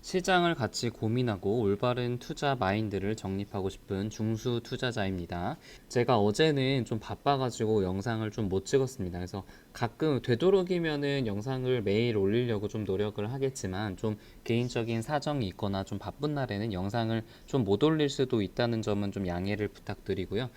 시장을 같이 고민하고 올바른 투자 마인드를 정립하고 싶은 중수 투자자입니다. 제가 어제는 좀 바빠가지고 영상을 좀 못 찍었습니다. 그래서 가끔 되도록이면은 영상을 매일 올리려고 좀 노력을 하겠지만 좀 개인적인 사정이 있거나 좀 바쁜 날에는 영상을 좀 못 올릴 수도 있다는 점은 좀 양해를 부탁드리고요.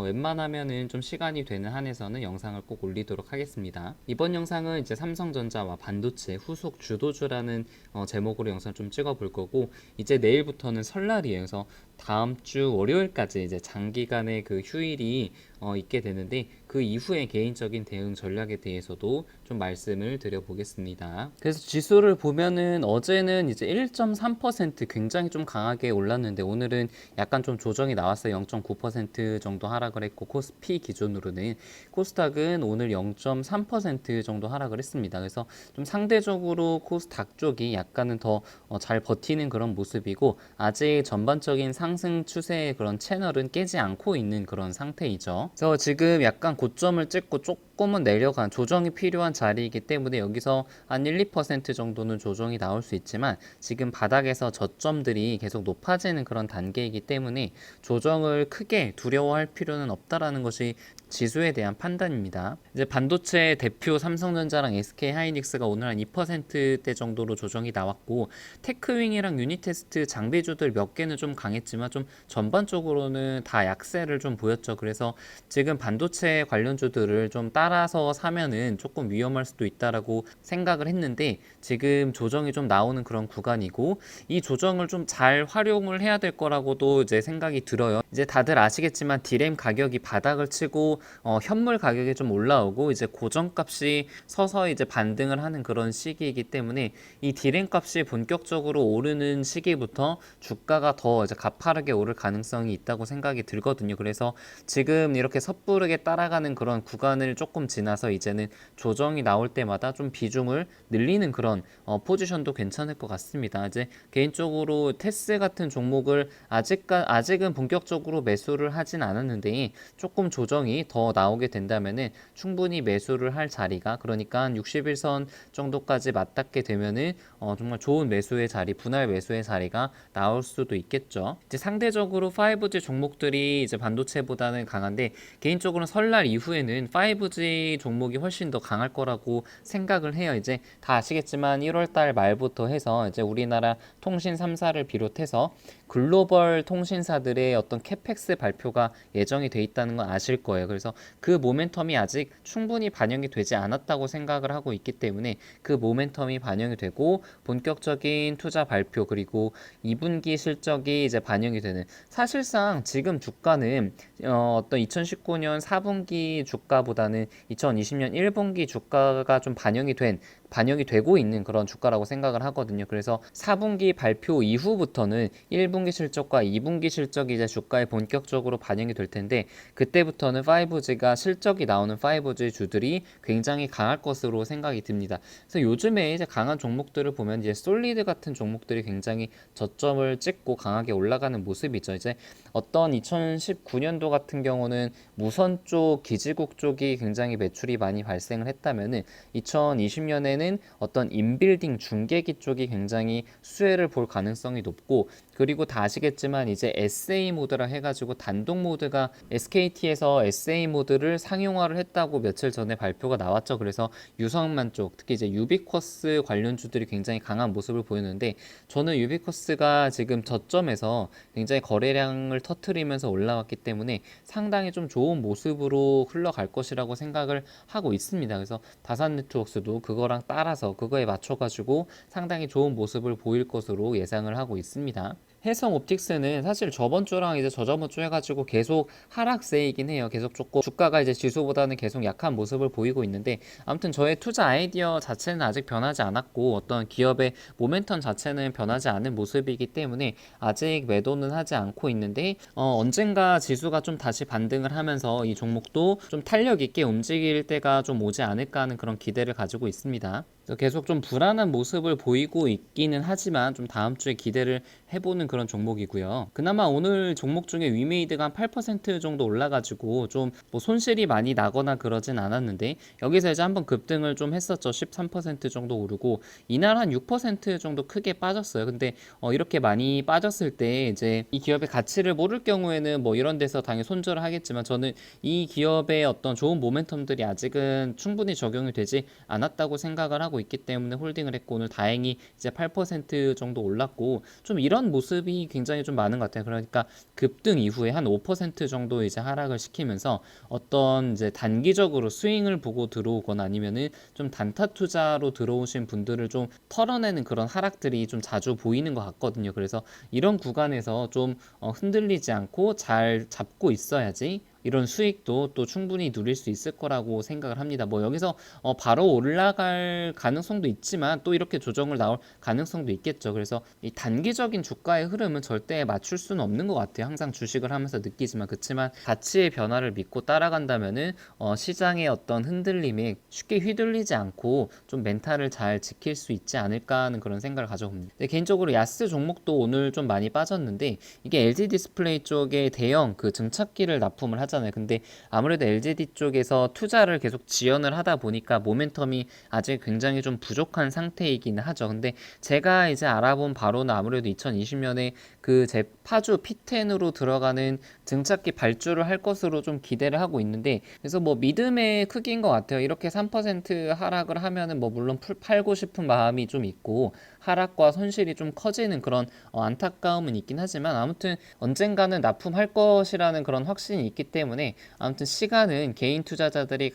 웬만하면은 좀 시간이 되는 한에서는 영상을 꼭 올리도록 하겠습니다. 이번 영상은 이제 삼성전자와 반도체 후속 주도주라는 제목으로 영상 좀 찍어 볼 거고, 이제 내일부터는 설날이에요. 그래서 다음 주 월요일까지 이제 장기간의 그 휴일이 있게 되는데, 그 이후에 개인적인 대응 전략에 대해서도 좀 말씀을 드려보겠습니다. 그래서 지수를 보면은 어제는 이제 1.3% 굉장히 좀 강하게 올랐는데, 오늘은 약간 좀 조정이 나왔어요. 0.9% 정도 하락을 했고, 코스피 기준으로는 코스닥은 오늘 0.3% 정도 하락을 했습니다. 그래서 좀 상대적으로 코스닥 쪽이 약간은 더 잘 버티는 그런 모습이고, 아직 전반적인 상승 추세의 그런 채널은 깨지 않고 있는 그런 상태이죠. 그래서 지금 약간 고점을 찍고 조금은 내려간 조정이 필요한 자리이기 때문에 여기서 한 1, 2% 정도는 조정이 나올 수 있지만, 지금 바닥에서 저점들이 계속 높아지는 그런 단계이기 때문에 조정을 크게 두려워할 필요는 없다라는 것이 지수에 대한 판단입니다. 이제 반도체 대표 삼성전자랑 SK 하이닉스가 오늘 한 2%대 정도로 조정이 나왔고, 테크윙이랑 유니테스트 장비주들 몇 개는 좀 강했지만 좀 전반적으로는 다 약세를 좀 보였죠. 그래서 지금 반도체 관련주들을 좀 따라서 사면은 조금 위험할 수도 있다라고 생각을 했는데, 지금 조정이 좀 나오는 그런 구간이고, 이 조정을 좀 잘 활용을 해야 될 거라고도 이제 생각이 들어요. 이제 다들 아시겠지만 디램 가격이 바닥을 치고 현물 가격이 좀 올라오고, 이제 고정값이 서서히 이제 반등을 하는 그런 시기이기 때문에 이 디램 값이 본격적으로 오르는 시기부터 주가가 더 이제 가파르게 오를 가능성이 있다고 생각이 들거든요. 그래서 지금 이렇게 섣부르게 따라가는 그런 구간을 조금 지나서 이제는 조정이 나올 때마다 좀 비중을 늘리는 그런 포지션도 괜찮을 것 같습니다. 이제 개인적으로 테스 같은 종목을 아직은 본격적으로 매수를 하진 않았는데, 조금 조정이 더 나오게 된다면은 충분히 매수를 할 자리가, 그러니까 한 61선 정도까지 맞닿게 되면은 정말 좋은 매수의 자리, 분할 매수의 자리가 나올 수도 있겠죠. 이제 상대적으로 5G 종목들이 이제 반도체보다는 강한데, 개인적으로는 설날 이후에는 5G 종목이 훨씬 더 강할 거라고 생각을 해요. 이제 다 아시겠지만 1월달 말부터 해서 이제 우리나라 통신 3사를 비롯해서 글로벌 통신사들의 어떤 캐펙스 발표가 예정이 돼 있다는 건 아실 거예요. 그래서 그 모멘텀이 아직 충분히 반영이 되지 않았다고 생각을 하고 있기 때문에, 그 모멘텀이 반영이 되고 본격적인 투자 발표, 그리고 2분기 실적이 이제 반영이 되는, 사실상 지금 주가는 어떤 2019년 4분기 주가보다는 2020년 1분기 주가가 좀 반영이 되고 있는 그런 주가라고 생각을 하거든요. 그래서 4분기 발표 이후부터는 1분기 실적과 2분기 실적이 이제 주가에 본격적으로 반영이 될 텐데, 그때부터는 5G가 실적이 나오는 5G 주들이 굉장히 강할 것으로 생각이 듭니다. 그래서 요즘에 이제 강한 종목들을 보면 이제 솔리드 같은 종목들이 굉장히 저점을 찍고 강하게 올라가는 모습이죠. 이제 어떤 2019년도 같은 경우는 무선 쪽, 기지국 쪽이 굉장히 매출이 많이 발생을 했다면은, 2020년에는 어떤 인빌딩 중계기 쪽이 굉장히 수혜를 볼 가능성이 높고, 그리고 다 아시겠지만 이제 SA 모드라 해가지고 단독 모드가 SKT에서 SA 모드를 상용화를 했다고 며칠 전에 발표가 나왔죠. 그래서 유성만 쪽, 특히 이제 유비쿼스 관련주들이 굉장히 강한 모습을 보였는데, 저는 유비쿼스가 지금 저점에서 굉장히 거래량을 터트리면서 올라왔기 때문에 상당히 좀 좋은 모습으로 흘러갈 것이라고 생각을 하고 있습니다. 그래서 다산 네트워크스도 그거랑 따라서 그거에 맞춰가지고 상당히 좋은 모습을 보일 것으로 예상을 하고 있습니다. 해성 옵틱스는 사실 저번 주랑 이제 저저번 주 해가지고 계속 하락세이긴 해요. 계속 조금 주가가 이제 지수보다는 계속 약한 모습을 보이고 있는데, 아무튼 저의 투자 아이디어 자체는 아직 변하지 않았고, 어떤 기업의 모멘텀 자체는 변하지 않은 모습이기 때문에 아직 매도는 하지 않고 있는데, 언젠가 지수가 좀 다시 반등을 하면서 이 종목도 좀 탄력 있게 움직일 때가 좀 오지 않을까 하는 그런 기대를 가지고 있습니다. 그래서 계속 좀 불안한 모습을 보이고 있기는 하지만 좀 다음 주에 기대를 해보는 그런 종목이고요. 그나마 오늘 종목 중에 위메이드가 한 8% 정도 올라가지고 좀 뭐 손실이 많이 나거나 그러진 않았는데 여기서 이제 한번 급등을 좀 했었죠. 13% 정도 오르고 이날 한 6% 정도 크게 빠졌어요. 근데 이렇게 많이 빠졌을 때 이제 이 기업의 가치를 모를 경우에는 뭐 이런 데서 당연히 손절을 하겠지만 저는 이 기업의 어떤 좋은 모멘텀들이 아직은 충분히 적용이 되지 않았다고 생각을 하고 있기 때문에 홀딩을 했고 오늘 다행히 이제 8% 정도 올랐고 좀 이런 모습이 굉장히 좀 많은 것 같아요. 그러니까 급등 이후에 한 5% 정도 이제 하락을 시키면서 어떤 이제 단기적으로 스윙을 보고 들어오거나 아니면은 좀 단타 투자로 들어오신 분들을 좀 털어내는 그런 하락들이 좀 자주 보이는 것 같거든요. 그래서 이런 구간에서 좀 흔들리지 않고 잘 잡고 있어야지 이런 수익도 또 충분히 누릴 수 있을 거라고 생각을 합니다. 뭐 여기서 바로 올라갈 가능성도 있지만 또 이렇게 조정을 나올 가능성도 있겠죠. 그래서 이 단기적인 주가의 흐름은 절대 맞출 수는 없는 것 같아요. 항상 주식을 하면서 느끼지만 그렇지만 가치의 변화를 믿고 따라간다면은 시장의 어떤 흔들림에 쉽게 휘둘리지 않고 좀 멘탈을 잘 지킬 수 있지 않을까 하는 그런 생각을 가져봅니다. 개인적으로 야스 종목도 오늘 좀 많이 빠졌는데 이게 LG 디스플레이 쪽에 대형 그 증착기를 납품을 하잖아요. 근데 아무래도 LGD 쪽에서 투자를 계속 지연을 하다 보니까 모멘텀이 아직 굉장히 좀 부족한 상태이기는 하죠. 근데 제가 이제 알아본 바로는 아무래도 2020년에 그 제 파주 P10으로 들어가는 증착기 발주를 할 것으로 좀 기대를 하고 있는데 그래서 뭐 믿음의 크기인 것 같아요. 이렇게 3% 하락을 하면은 뭐 물론 팔고 싶은 마음이 좀 있고 하락과 손실이 좀 커지는 그런 안타까움은 있긴 하지만 아무튼 언젠가는 납품할 것이라는 그런 확신이 있기 때문에 아무튼 시간은 개인 투자자들이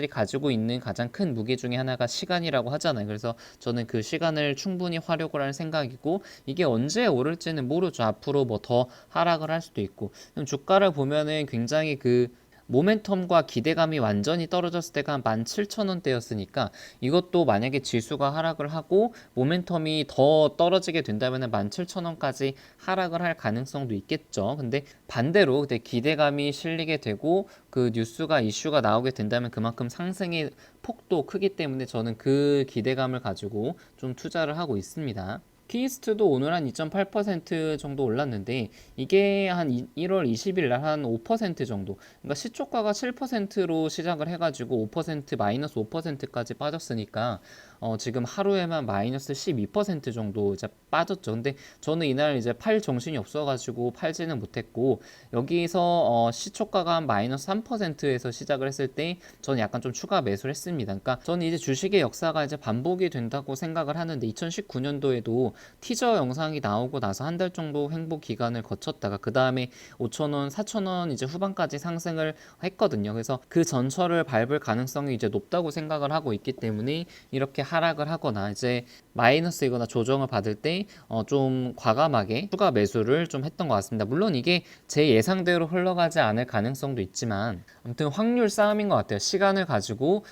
가지고 있는 가장 큰 무게 중에 하나가 시간이라고 하잖아요. 그래서 저는 그 시간을 충분히 활용을 할 생각이고 이게 언제 오를지는 모르죠. 앞으로 뭐 더 하락을 할 수도 있고 주가를 보면은 굉장히 그 모멘텀과 기대감이 완전히 떨어졌을 때가 한 17,000원대였으니까 이것도 만약에 지수가 하락을 하고 모멘텀이 더 떨어지게 된다면 17,000원까지 하락을 할 가능성도 있겠죠. 근데 반대로 근데 기대감이 실리게 되고 그 뉴스가 이슈가 나오게 된다면 그만큼 상승의 폭도 크기 때문에 저는 그 기대감을 가지고 좀 투자를 하고 있습니다. 키이스트도 오늘 한 2.8% 정도 올랐는데 이게 한 1월 20일 날 한 5% 정도 그러니까 시초가가 7%로 시작을 해가지고 5% 마이너스 5%까지 빠졌으니까 지금 하루에만 마이너스 12% 정도 이제 빠졌죠. 근데 저는 이날 이제 팔 정신이 없어가지고 팔지는 못했고 여기서 시초가가 한 마이너스 3%에서 시작을 했을 때 저는 약간 좀 추가 매수를 했습니다. 그러니까 저는 이제 주식의 역사가 이제 반복이 된다고 생각을 하는데 2019년도에도 티저 영상이 나오고 나서 한 달 정도 횡보 기간을 거쳤다가 그 다음에 5,000원, 4,000원 이제 후반까지 상승을 했거든요. 그래서 그 전철을 밟을 가능성이 이제 높다고 생각을 하고 있기 때문에 이렇게 하락을 하거나 이제 마이너스이거나 조정을 받을 때 좀 과감하게 추가 매수를 좀 했던 것 같습니다. 물론 이게 제 예상대로 흘러가지 않을 가능성도 있지만 아무튼 확률 싸움인 것 같아요. 시간을 가지고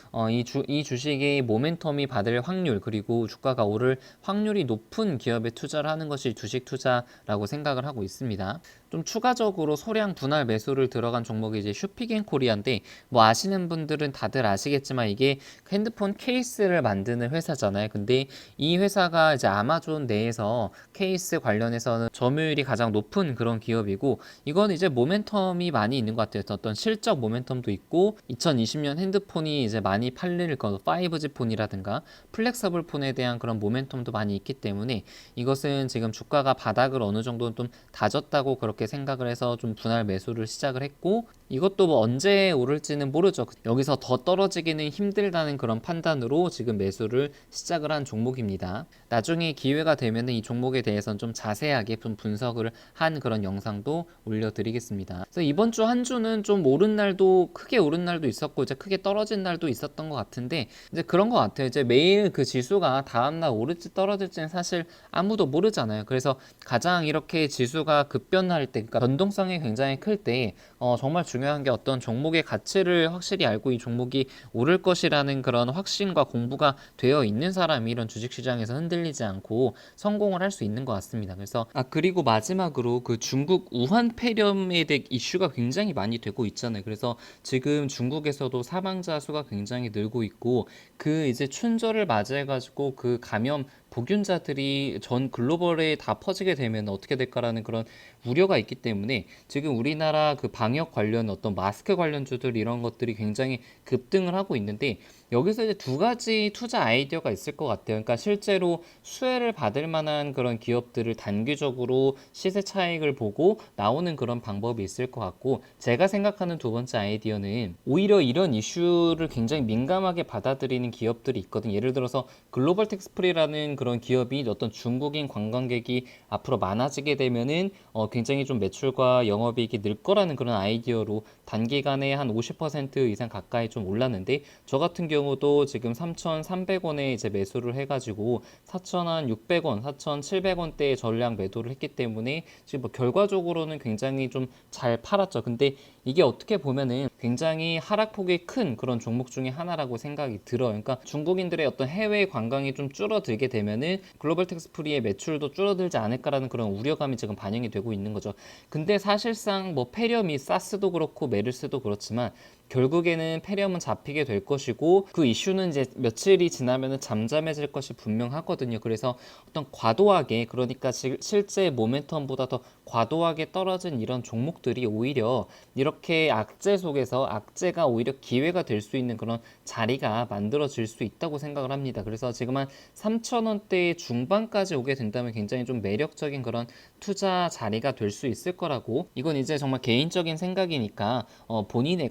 이 주식의 모멘텀이 받을 확률 그리고 주가가 오를 확률이 높은 기업에 투자를 하는 것이 주식 투자라고 생각을 하고 있습니다. 좀 추가적으로 소량 분할 매수를 들어간 종목이 이제 슈피겐코리아인데 뭐 아시는 분들은 다들 아시겠지만 이게 핸드폰 케이스를 만드는 회사잖아요. 근데 이 회사가 이제 아마존 내에서 케이스 관련해서는 점유율이 가장 높은 그런 기업이고 이건 이제 모멘텀이 많이 있는 것 같아요. 어떤 실적 모멘텀도 있고 2020년 핸드폰이 이제 많이 팔릴 거 5G 폰이라든가 플렉서블 폰에 대한 그런 모멘텀도 많이 있기 때문에 이것은 지금 주가가 바닥을 어느 정도는 좀 다졌다고 그렇게 생각을 해서 좀 분할 매수를 시작을 했고 이것도 뭐 언제 오를지는 모르죠. 여기서 더 떨어지기는 힘들다는 그런 판단으로 지금 매수를 시작을 한 종목입니다. 나중에 기회가 되면 이 종목에 대해서는 좀 자세하게 좀 분석을 한 그런 영상도 올려드리겠습니다. 그래서 이번 주 한 주는 좀 오른 날도 크게 오른 날도 있었고 이제 크게 떨어진 날도 있었던 것 같은데 이제 그런 것 같아요. 이제 매일 그 지수가 다음날 오를지 떨어질지는 사실 아무도 모르잖아요. 그래서 가장 이렇게 지수가 급변할 때, 그러니까 변동성이 굉장히 클 때 정말 중요한 게 어떤 종목의 가치를 확실히 알고 이 종목이 오를 것이라는 그런 확신과 공부가 되어 있는 사람이 이런 주식시장에서 흔들리지 않고 성공을 할 수 있는 것 같습니다. 그래서 그리고 마지막으로 그 중국 우한 폐렴에 대해 이슈가 굉장히 많이 되고 있잖아요. 그래서 지금 중국에서도 사망자 수가 굉장히 늘고 있고 그 이제 춘절을 맞이해가지고 그 감염 복균자들이 전 글로벌에 다 퍼지게 되면 어떻게 될까라는 그런 우려가 있기 때문에 지금 우리나라 그 방역 관련 어떤 마스크 관련주들 이런 것들이 굉장히 급등을 하고 있는데 여기서 이제 두 가지 투자 아이디어가 있을 것 같아요. 그러니까 실제로 수혜를 받을 만한 그런 기업들을 단기적으로 시세 차익을 보고 나오는 그런 방법이 있을 것 같고 제가 생각하는 두 번째 아이디어는 오히려 이런 이슈를 굉장히 민감하게 받아들이는 기업들이 있거든요. 예를 들어서 글로벌 텍스프리라는 그런 기업이 어떤 중국인 관광객이 앞으로 많아지게 되면은 굉장히 좀 매출과 영업이익이 늘 거라는 그런 아이디어로 단기간에 한 50% 이상 가까이 좀 올랐는데 저 같은 경우도 지금 3,300원에 이제 매수를 해가지고 4,600원, 4,700원대에 전량 매도를 했기 때문에 지금 뭐 결과적으로는 굉장히 좀 잘 팔았죠. 근데 이게 어떻게 보면은 굉장히 하락폭이 큰 그런 종목 중에 하나라고 생각이 들어요. 그러니까 중국인들의 어떤 해외 관광이 좀 줄어들게 되면은 글로벌 텍스프리의 매출도 줄어들지 않을까라는 그런 우려감이 지금 반영이 되고 있는 거죠. 근데 사실상 뭐 페렴이 사스도 그렇고 메르스도 그렇지만 결국에는 폐렴은 잡히게 될 것이고 그 이슈는 이제 며칠이 지나면은 잠잠해질 것이 분명하거든요. 그래서 어떤 과도하게 그러니까 실제 모멘텀보다 더 과도하게 떨어진 이런 종목들이 오히려 이렇게 악재 속에서 악재가 오히려 기회가 될 수 있는 그런 자리가 만들어질 수 있다고 생각을 합니다. 그래서 지금 한 3,000원대 중반까지 오게 된다면 굉장히 좀 매력적인 그런 투자 자리가 될 수 있을 거라고 이건 이제 정말 개인적인 생각이니까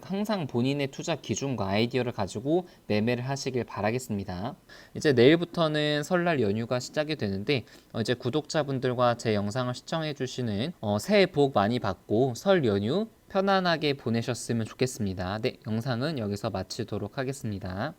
항상 본인의 투자 기준과 아이디어를 가지고 매매를 하시길 바라겠습니다. 이제 내일부터는 설날 연휴가 시작이 되는데 이제 구독자분들과 제 영상을 시청해 주시는 새해 복 많이 받고 설 연휴 편안하게 보내셨으면 좋겠습니다. 네, 영상은 여기서 마치도록 하겠습니다.